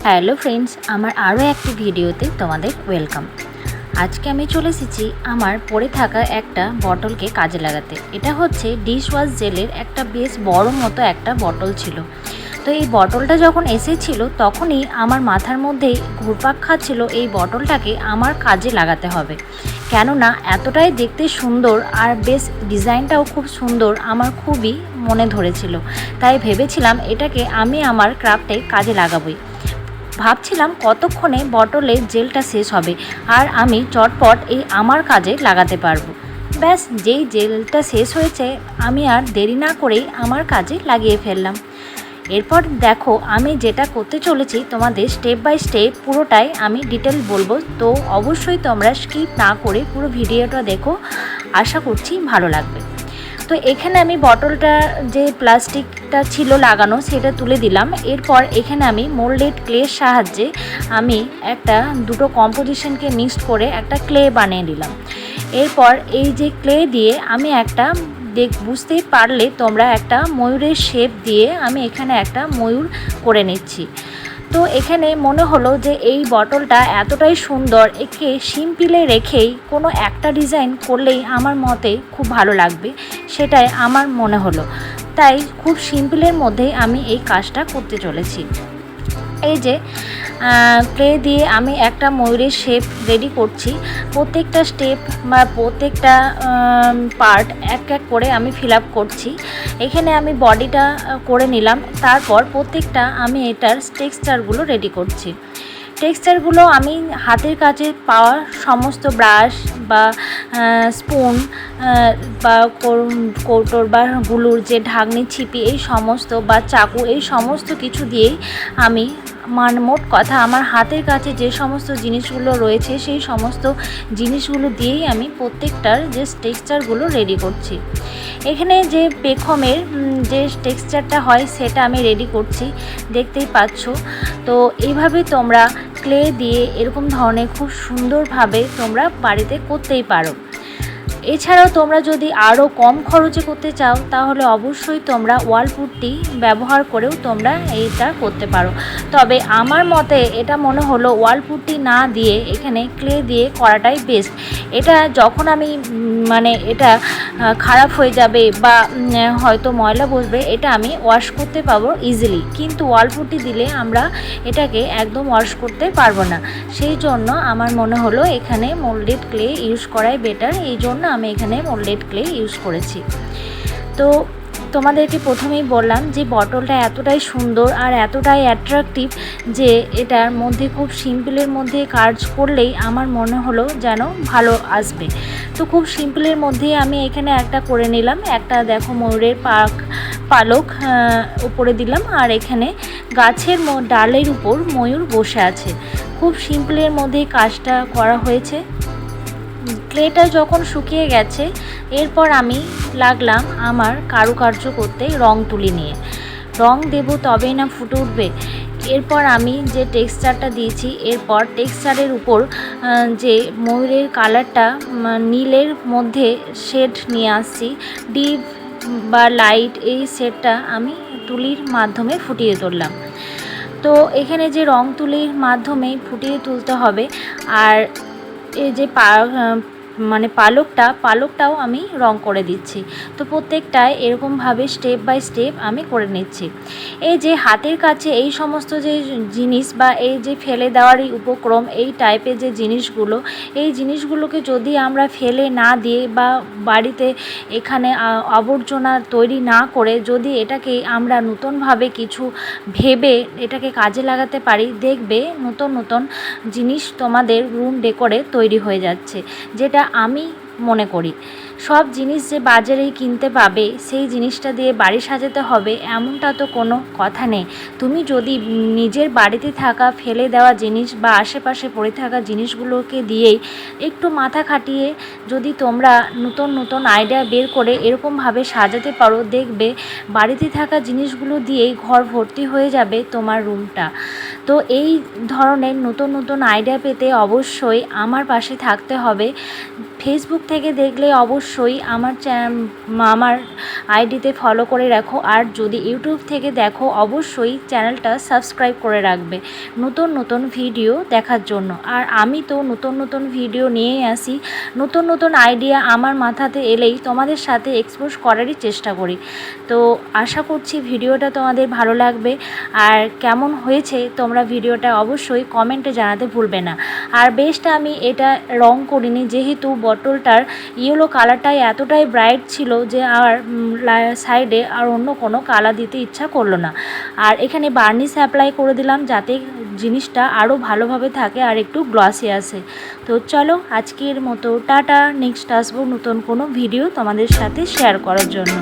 Hello friends, আমার আরও একটি ভিডিওতে তোমাদের ওয়েলকাম। আজকে আমি চলে এসেছি আমার পড়ে থাকা একটা বটলকে কাজে লাগাতে। এটা হচ্ছে ডিশওয়াশ জেলের একটা বেশ বড় মতো একটা বটল ছিল। তো এই বটলটা যখন এসেছিল তখনই আমার মাথার মধ্যে ঘুরপাক খাচ্ছিল এই বটলটাকে আমার কাজে লাগাতে হবে, কেননা এতটাই দেখতে সুন্দর আর বেশ ডিজাইনটাও খুব সুন্দর, আমার খুবই মনে ধরেছিল। তাই ভেবেছিলাম এটাকে আমি আমার ক্রাফটে কাজে লাগাবই। ভাবছিলাম কতক্ষণে বটলের জেলটা শেষ হবে আর আমি চটপট এই আমার কাজে লাগাতে পারবো। ব্যাস, যেই জেলটা শেষ হয়েছে আমি আর দেরি না করেই আমার কাজে লাগিয়ে ফেললাম। এরপর দেখো আমি যেটা করতে চলেছি তোমাদের স্টেপ বাই স্টেপ পুরোটাই আমি ডিটেল বলবো, তো অবশ্যই তোমরা স্কিপ না করে পুরো ভিডিওটা দেখো, আশা করছি ভালো লাগবে। তো এখানে আমি বটলটা যে প্লাস্টিকটা ছিল লাগানো সেটা তুলে দিলাম। এরপর এখানে আমি মোল্ডেড ক্লের সাহায্যে আমি দুটো কম্পোজিশনকে মিক্সড করে একটা ক্লে বানিয়ে নিলাম। এরপর এই যে ক্লে দিয়ে আমি বুঝতেই পারলে তোমরা একটা ময়ূরের শেপ দিয়ে আমি এখানে একটা ময়ূর করে নিচ্ছি। তো এখানে মনে হলো যে এই বটলটা এতটাই সুন্দর, একে সিম্পলে রেখেই কোনো একটা ডিজাইন করলেই আমার মতে খুব ভালো লাগবে, সেটাই আমার মনে হলো। তাই খুব সিম্পলের মধ্যেই আমি এই কাজটা করতে চলেছি। এই যে ক্লে দিয়ে আমি একটা ময়ূরের শেপ রেডি করছি। প্রত্যেকটা স্টেপ বা প্রত্যেকটা পার্ট এক এক করে আমি ফিল আপ করছি। এখানে আমি বডিটা করে নিলাম, তারপর প্রত্যেকটা আমি এটার টেক্সচারগুলো রেডি করছি। টেক্সচারগুলো আমি হাতের কাছে পাওয়া সমস্ত ব্রাশ বা স্পুন বা কৌটোর বা গুলুর যে ঢাকনি, ছিপি, এই সমস্ত বা চাকু, এই সমস্ত কিছু দিয়েই আমি মোট কথা আমার হাতের কাছে যে সমস্ত জিনিসগুলো রয়েছে সেই সমস্ত জিনিসগুলো দিয়েই আমি প্রত্যেকটার যে টেক্সচারগুলো রেডি করছি। এখানে যে পেখমের যে টেক্সচারটা হয় সেটা আমি রেডি করছি, দেখতেই পাচ্ছ। তো এইভাবে তোমরা ক্লে দিয়ে এরকম ধরনের খুব সুন্দরভাবে তোমরা বাড়িতে করতেই পারো। এছাড়াও তোমরা যদি আরও কম খরচে করতে চাও তাহলে অবশ্যই তোমরা ওয়াল পুট্টি ব্যবহার করেও তোমরা এইটা করতে পারো। তবে আমার মতে এটা মনে হলো ওয়াল পুট্টি না দিয়ে এখানে ক্লে দিয়ে করাটাই বেস্ট। এটা যখন আমি এটা খারাপ হয়ে যাবে বা হয়তো ময়লা বসবে, এটা আমি ওয়াশ করতে পারবো ইজিলি, কিন্তু ওয়াল পুট্টি দিলে আমরা এটাকে একদম ওয়াশ করতে পারবো না। সেই জন্য আমার মনে হলো এখানে মোল্ডেড ক্লে ইউজ করাই বেটার, এই জন্য আমি এখানে মোল্ডেড ক্লে ইউজ করেছি। তো তোমাদেরকে প্রথমেই বললাম যে বটলটা এতটাই সুন্দর আর এতটাই অ্যাট্রাকটিভ যে এটার মধ্যে খুব সিম্পলের মধ্যে কাজ করলেই আমার মনে হলো যেন ভালো আসবে। তো খুব সিম্পলের মধ্যেই আমি এখানে একটা করে নিলাম। দেখো ময়ূরের পালক উপরে দিলাম আর এখানে গাছের ডালের উপর ময়ূর বসে আছে। খুব সিম্পলের মধ্যেই কাজটা করা হয়েছে। ক্লেটা যখন শুকিয়ে গেছে এরপর আমি লাগলাম আমার কারুকার্য করতে রং তুলি নিয়ে। রং দেব তবেই না ফুটে উঠবে। এরপর আমি যে টেক্সচারটা দিয়েছি, এরপর টেক্সচারের উপর যে ময়ূরের কালারটা নীলের মধ্যে শেড নিয়ে আসছি, ডিপ বা লাইট, এই শেডটা আমি তুলির মাধ্যমে ফুটিয়ে তুললাম। তো এখানে যে রং তুলির মাধ্যমে ফুটিয়ে তুলতে হবে। আর এই যে পালকটাও আমি রং করে দিচ্ছি। তো প্রত্যেকটায় এরকমভাবে স্টেপ বাই স্টেপ আমি করে নিচ্ছি। এই যে হাতের কাছে এই সমস্ত যে জিনিস বা এই যে ফেলে দেওয়ারই উপক্রম, এই টাইপের যে জিনিসগুলো, এই জিনিসগুলোকে যদি আমরা ফেলে না দিয়ে বা বাড়িতে এখানে আবর্জনা তৈরি না করে যদি এটাকে আমরা নতুনভাবে কিছু ভেবে এটাকে কাজে লাগাতে পারি, দেখবে নতুন নতুন জিনিস তোমাদের রুম ডেকোরে তৈরি হয়ে যাচ্ছে। যেটা আমি মনে করি সব জিনিস যে বাজারেই কিনতে পাবে সেই জিনিসটা দিয়ে বাড়ি সাজাতে হবে এমনটা তো কোনো কথা নেই। তুমি যদি নিজের বাড়িতে থাকা ফেলে দেওয়া জিনিস বা আশেপাশে পড়ে থাকা জিনিসগুলোকে দিয়েই একটু মাথা খাটিয়ে যদি তোমরা নতুন নতুন আইডিয়া বের করে এরকমভাবে সাজাতে পারো, দেখবে বাড়িতে থাকা জিনিসগুলো দিয়েই ঘর ভর্তি হয়ে যাবে তোমার রুমটা। তো এই ধরনের নতুন নতুন আইডিয়া পেতে অবশ্যই আমার পাশে থাকতে হবে। ফেসবুক থেকে দেখলে অবশ্যই আমার আইডিতে ফলো করে রাখো, আর যদি ইউটিউব থেকে দেখো অবশ্যই চ্যানেলটা সাবস্ক্রাইব করে রাখবে নতুন নতুন ভিডিও দেখার জন্য। আর আমি তো নতুন নতুন ভিডিও নিয়েই আসি, নতুন নতুন আইডিয়া আমার মাথাতে এলেই তোমাদের সাথে এক্সপোজ করারই চেষ্টা করি। তো আশা করছি ভিডিওটা তোমাদের ভালো লাগবে, আর কেমন হয়েছে তোমরা ভিডিওটা অবশ্যই কমেন্টে জানাতে ভুলবে না। আর বেশটা আমি এটা রং করিনি, যেহেতু বটলটার ইয়েলো কালারটাই এতটাই ব্রাইট ছিল যে আর সাইডে আর অন্য কোনো কালার দিতে ইচ্ছা করলো না। আর এখানে বার্নিশ অ্যাপ্লাই করে দিলাম যাতে জিনিসটা আরও ভালোভাবে থাকে আর একটু গ্লসি আসে। তো চলো আজকের মতো টাটা, নেক্সট আসবো নতুন কোনো ভিডিও তোমাদের সাথে শেয়ার করার জন্য।